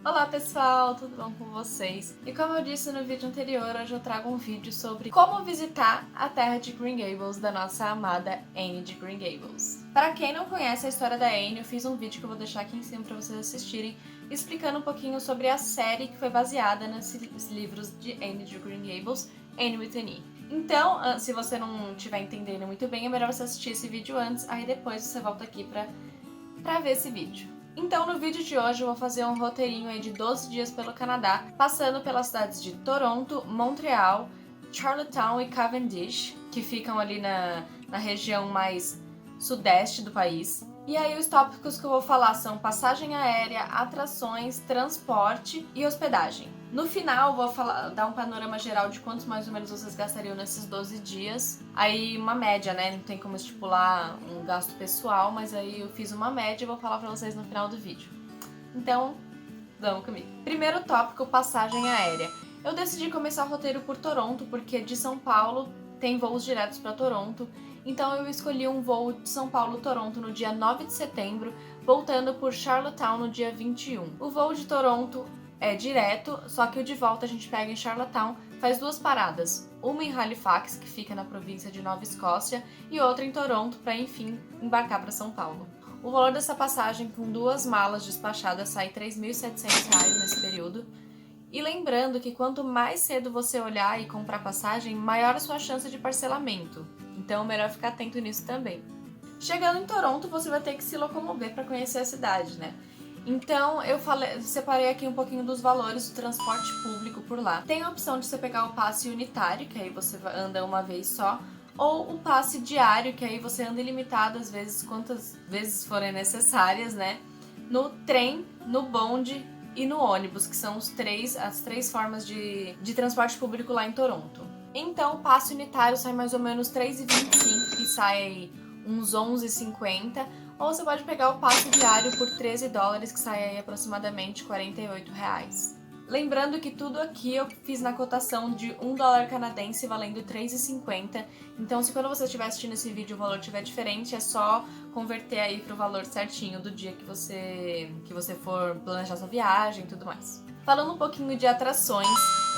Olá pessoal, tudo bom com vocês? E como eu disse no vídeo anterior, hoje eu trago um vídeo sobre como visitar a terra de Green Gables da nossa amada Anne de Green Gables. Para quem não conhece a história da Anne, eu fiz um vídeo que eu vou deixar aqui em cima para vocês assistirem, explicando um pouquinho sobre a série que foi baseada nesses livros de Anne de Green Gables, Anne with an E. Então, se você não estiver entendendo muito bem, é melhor você assistir esse vídeo antes, aí depois você volta aqui pra ver esse vídeo. Então, no vídeo de hoje eu vou fazer um roteirinho aí de 12 dias pelo Canadá, passando pelas cidades de Toronto, Montreal, Charlottetown e Cavendish, que ficam ali na região mais sudeste do país. E aí os tópicos que eu vou falar são passagem aérea, atrações, transporte e hospedagem. No final, eu vou dar um panorama geral de quantos mais ou menos vocês gastariam nesses 12 dias. Aí, uma média, né? Não tem como estipular um gasto pessoal, mas aí eu fiz uma média e vou falar pra vocês no final do vídeo. Então, vamos comigo. Primeiro tópico, passagem aérea. Eu decidi começar o roteiro por Toronto, porque de São Paulo tem voos diretos para Toronto. Então eu escolhi um voo de São Paulo-Toronto no dia 9 de setembro, voltando por Charlottetown no dia 21. O voo de Toronto é direto, só que o de volta a gente pega em Charlottetown, faz duas paradas, uma em Halifax, que fica na província de Nova Escócia, e outra em Toronto, para enfim embarcar para São Paulo. O valor dessa passagem com duas malas despachadas sai R$ 3.700 nesse período. E lembrando que quanto mais cedo você olhar e comprar passagem, maior a sua chance de parcelamento. Então é melhor ficar atento nisso também. Chegando em Toronto, você vai ter que se locomover para conhecer a cidade, né? Então eu separei aqui um pouquinho dos valores do transporte público por lá. Tem a opção de você pegar o passe unitário, que aí você anda uma vez só, ou o passe diário, que aí você anda ilimitado às vezes, quantas vezes forem necessárias, né? No trem, no bonde e no ônibus, que são as três formas de transporte público lá em Toronto. Então o passe unitário sai mais ou menos R$ 3,25, que sai uns R$ 11,50, ou você pode pegar o passe diário por $13, que sai aí aproximadamente R$ 48. Lembrando que tudo aqui eu fiz na cotação de $1 canadense valendo R$ 3,50. Então, se quando você estiver assistindo esse vídeo o valor estiver diferente, é só converter aí pro valor certinho do dia que você for planejar sua viagem e tudo mais. Falando um pouquinho de atrações,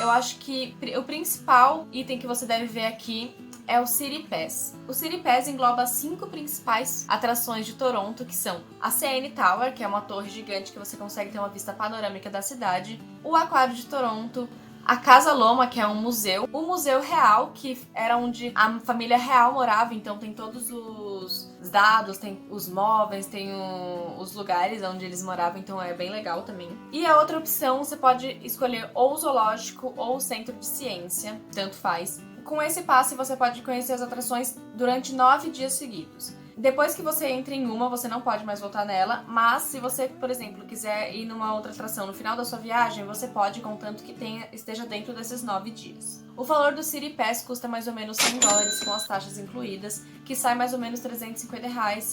eu acho que o principal item que você deve ver aqui é o City Pass. O City Pass engloba 5 principais atrações de Toronto, que são a CN Tower, que é uma torre gigante que você consegue ter uma vista panorâmica da cidade, o Aquário de Toronto, a Casa Loma, que é um museu, o Museu Real, que era onde a família real morava, então tem todos os dados, tem os móveis, tem os lugares onde eles moravam, então é bem legal também. E a outra opção, você pode escolher ou o zoológico ou o centro de ciência, tanto faz. Com esse passe, você pode conhecer as atrações durante 9 dias seguidos. Depois que você entra em uma, você não pode mais voltar nela, mas se você, por exemplo, quiser ir numa outra atração no final da sua viagem, você pode, contanto que esteja dentro desses 9 dias. O valor do City Pass custa mais ou menos $100 com as taxas incluídas, que sai mais ou menos R$ 350,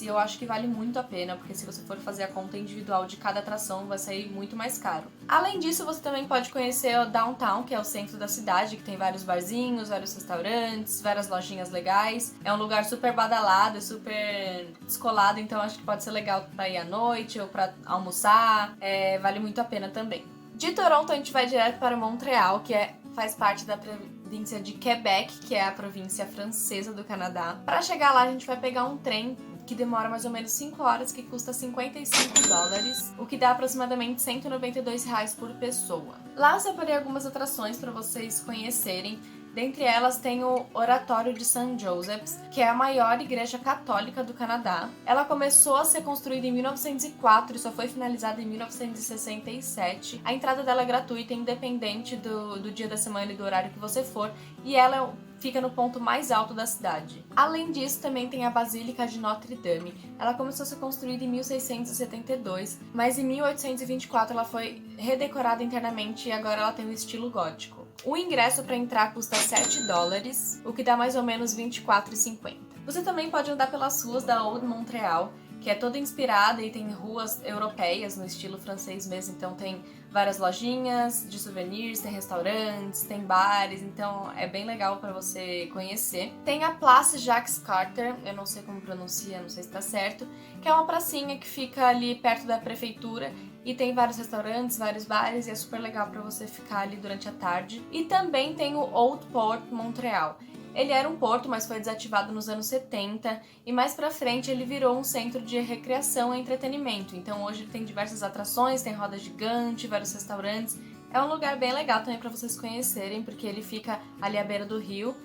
e eu acho que vale muito a pena, porque se você for fazer a conta individual de cada atração, vai sair muito mais caro. Além disso, você também pode conhecer o Downtown, que é o centro da cidade, que tem vários barzinhos, vários restaurantes, várias lojinhas legais. É um lugar super badalado, super descolado, então acho que pode ser legal pra ir à noite ou pra almoçar. Vale muito a pena também. De Toronto, a gente vai direto para Montreal, que faz parte da província de Quebec, que é a província francesa do Canadá. Para chegar lá, a gente vai pegar um trem que demora mais ou menos 5 horas, que custa $55, o que dá aproximadamente R$ 192 por pessoa. Lá eu separei algumas atrações para vocês conhecerem. Dentre elas tem o Oratório de St. Joseph's, que é a maior igreja católica do Canadá. Ela começou a ser construída em 1904 e só foi finalizada em 1967. A entrada dela é gratuita, independente do dia da semana e do horário que você for, e ela fica no ponto mais alto da cidade. Além disso, também tem a Basílica de Notre Dame. Ela começou a ser construída em 1672, mas em 1824 ela foi redecorada internamente e agora ela tem um estilo gótico. O ingresso para entrar custa $7, o que dá mais ou menos R$ 24,50. Você também pode andar pelas ruas da Old Montreal, que é toda inspirada e tem ruas europeias no estilo francês mesmo, então tem várias lojinhas de souvenirs, tem restaurantes, tem bares, então é bem legal para você conhecer. Tem a Place Jacques Cartier, eu não sei como pronuncia, não sei se tá certo, que é uma pracinha que fica ali perto da prefeitura e tem vários restaurantes, vários bares, e é super legal para você ficar ali durante a tarde. E também tem o Old Port Montreal. Ele era um porto, mas foi desativado nos anos 70, e mais pra frente ele virou um centro de recreação e entretenimento. Então hoje ele tem diversas atrações, tem roda gigante, vários restaurantes. É um lugar bem legal também para vocês conhecerem, porque ele fica ali à beira do rio.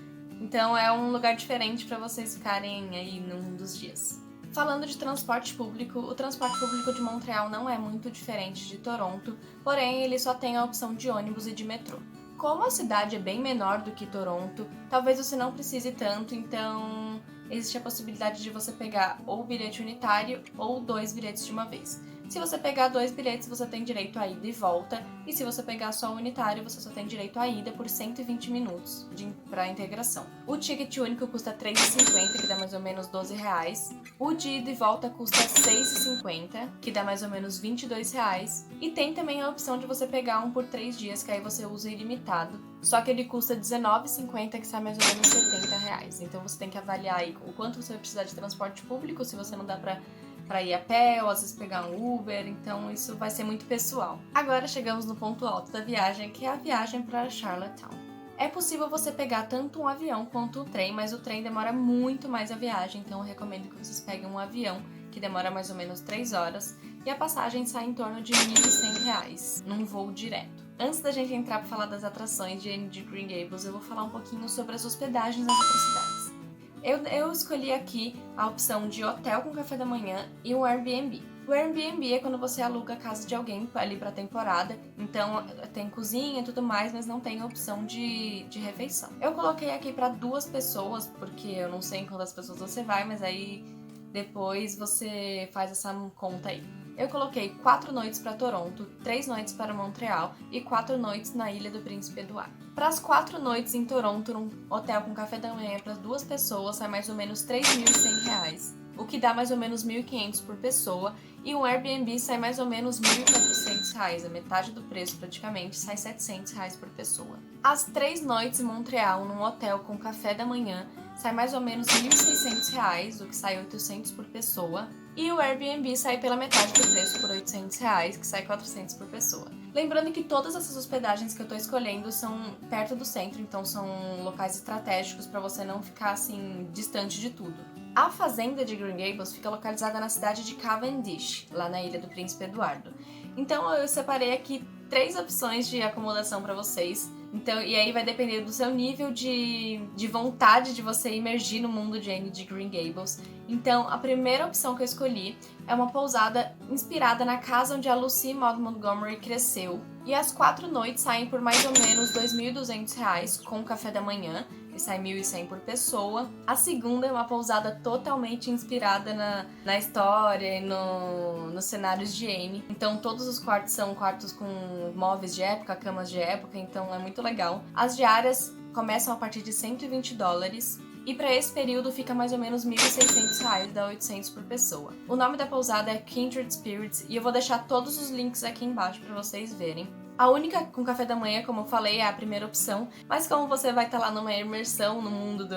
Então é um lugar diferente para vocês ficarem aí num dos dias. Falando de transporte público, o transporte público de Montreal não é muito diferente de Toronto, porém ele só tem a opção de ônibus e de metrô. Como a cidade é bem menor do que Toronto, talvez você não precise tanto, então existe a possibilidade de você pegar ou bilhete unitário ou 2 bilhetes de uma vez. Se você pegar 2 bilhetes, você tem direito a ida e volta, e se você pegar só o unitário, você só tem direito a ida por 120 minutos para integração. O ticket único custa R$ 3,50, que dá mais ou menos R$ 12. O de ida e volta custa R$ 6,50, que dá mais ou menos R$ 22. E tem também a opção de você pegar um por 3 dias, que aí você usa ilimitado. Só que ele custa R$ 19,50, que sai mais ou menos R$ 70. Então você tem que avaliar aí o quanto você vai precisar de transporte público, se você não dá para ir a pé, ou às vezes pegar um Uber, então isso vai ser muito pessoal. Agora chegamos no ponto alto da viagem, que é a viagem para Charlottetown. É possível você pegar tanto um avião quanto um trem, mas o trem demora muito mais a viagem, então eu recomendo que vocês peguem um avião, que demora mais ou menos 3 horas, e a passagem sai em torno de R$ 1.100, num voo direto. Antes da gente entrar para falar das atrações de Anne de Green Gables, eu vou falar um pouquinho sobre as hospedagens nas outras cidades. Eu escolhi aqui a opção de hotel com café da manhã e um Airbnb. O Airbnb é quando você aluga a casa de alguém ali pra temporada, então tem cozinha e tudo mais, mas não tem a opção de refeição. Eu coloquei aqui para 2 pessoas, porque eu não sei em quantas pessoas você vai, mas aí depois você faz essa conta aí. Eu coloquei 4 noites para Toronto, 3 noites para Montreal e 4 noites na Ilha do Príncipe Eduardo. Para as 4 noites em Toronto, num hotel com café da manhã para 2 pessoas, sai mais ou menos R$ 3.100, o que dá mais ou menos R$ 1.500 por pessoa, e um Airbnb sai mais ou menos R$ 1.400, a metade do preço praticamente, sai R$ 700 por pessoa. As 3 noites em Montreal, num hotel com café da manhã, sai mais ou menos R$ 1.600, o que sai R$ 800 por pessoa. E o Airbnb sai pela metade do preço, por R$ 800, que sai R$ 400 por pessoa. Lembrando que todas essas hospedagens que eu tô escolhendo são perto do centro, então são locais estratégicos para você não ficar assim distante de tudo. A fazenda de Green Gables fica localizada na cidade de Cavendish, lá na Ilha do Príncipe Eduardo. Então eu separei aqui 3 opções de acomodação para vocês. Então, e aí vai depender do seu nível de vontade de você imergir no mundo de Anne de Green Gables. Então, a primeira opção que eu escolhi é uma pousada inspirada na casa onde a Lucy Maud Montgomery cresceu. E as 4 noites saem por mais ou menos R$ 2.200 com café da manhã, e sai R$ 1.100 por pessoa. A segunda é uma pousada totalmente inspirada na história e nos cenários de Anne. Então todos os quartos são quartos com móveis de época, camas de época, então é muito legal. As diárias começam a partir de $120. E para esse período fica mais ou menos R$ 1.600, dá 800 por pessoa. O nome da pousada é Kindred Spirits e eu vou deixar todos os links aqui embaixo para vocês verem. A única com café da manhã, como eu falei, é a primeira opção, mas como você vai estar lá numa imersão no mundo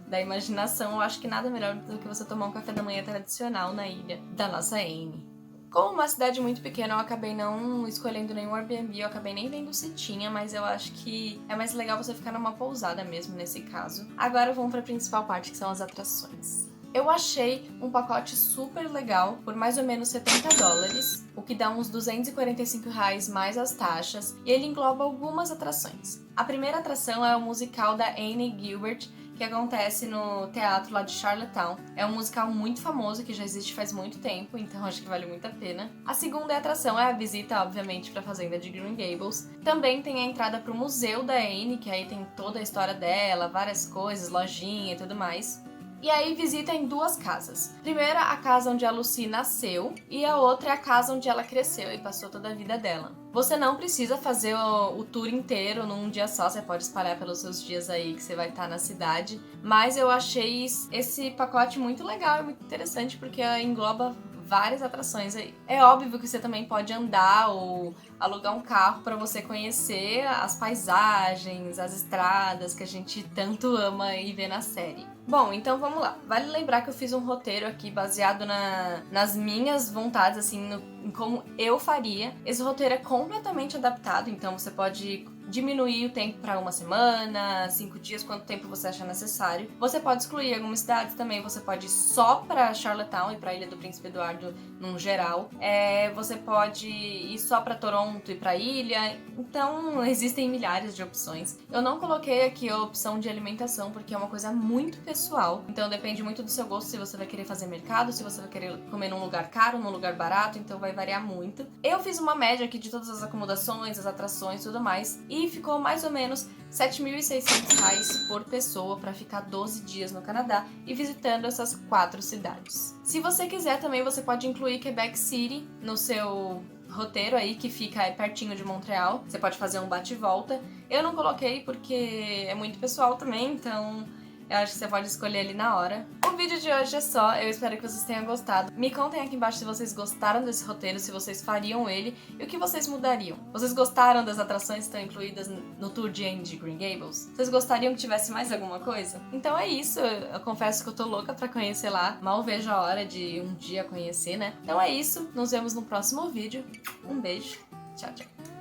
da imaginação, eu acho que nada melhor do que você tomar um café da manhã tradicional na ilha da nossa Anne. Como uma cidade muito pequena, eu acabei não escolhendo nenhum Airbnb, eu acabei nem vendo se tinha, mas eu acho que é mais legal você ficar numa pousada mesmo nesse caso. Agora vamos para a principal parte, que são as atrações. Eu achei um pacote super legal por mais ou menos $70, o que dá uns R$ 245 mais as taxas, e ele engloba algumas atrações. A primeira atração é o musical da Annie Gilbert, que acontece no teatro lá de Charlottetown. É um musical muito famoso, que já existe faz muito tempo, então acho que vale muito a pena. A segunda atração é a visita, obviamente, para a fazenda de Green Gables. Também tem a entrada para o museu da Anne, que aí tem toda a história dela, várias coisas, lojinha e tudo mais. E aí visita em 2 casas. Primeira, a casa onde a Lucy nasceu, e a outra é a casa onde ela cresceu e passou toda a vida dela. Você não precisa fazer o tour inteiro num dia só, você pode espalhar pelos seus dias aí que você vai estar na cidade. Mas eu achei esse pacote muito legal e muito interessante, porque engloba várias atrações aí. É óbvio que você também pode andar ou alugar um carro para você conhecer as paisagens, as estradas que a gente tanto ama e vê na série. Bom, então vamos lá. Vale lembrar que eu fiz um roteiro aqui baseado nas minhas vontades, assim, em como eu faria. Esse roteiro é completamente adaptado, então você pode diminuir o tempo para uma semana, 5 dias, quanto tempo você achar necessário. Você pode excluir algumas cidades também, você pode ir só para Charlottetown e para Ilha do Príncipe Eduardo num geral. Você pode ir só para Toronto e para ilha. Então existem milhares de opções. Eu não coloquei aqui a opção de alimentação porque é uma coisa muito pessoal. Então depende muito do seu gosto, se você vai querer fazer mercado, se você vai querer comer num lugar caro, num lugar barato, então vai variar muito. Eu fiz uma média aqui de todas as acomodações, as atrações e tudo mais, e ficou mais ou menos R$ 7.600 por pessoa para ficar 12 dias no Canadá e visitando essas 4 cidades. Se você quiser também, você pode incluir Quebec City no seu roteiro aí, que fica pertinho de Montreal. Você pode fazer um bate e volta. Eu não coloquei porque é muito pessoal também, então eu acho que você pode escolher ali na hora. O vídeo de hoje é só, eu espero que vocês tenham gostado. Me contem aqui embaixo se vocês gostaram desse roteiro, se vocês fariam ele e o que vocês mudariam. Vocês gostaram das atrações que estão incluídas no tour de Anne de Green Gables? Vocês gostariam que tivesse mais alguma coisa? Então é isso, eu confesso que eu tô louca pra conhecer lá. Mal vejo a hora de um dia conhecer, né? Então é isso, nos vemos no próximo vídeo. Um beijo, tchau, tchau.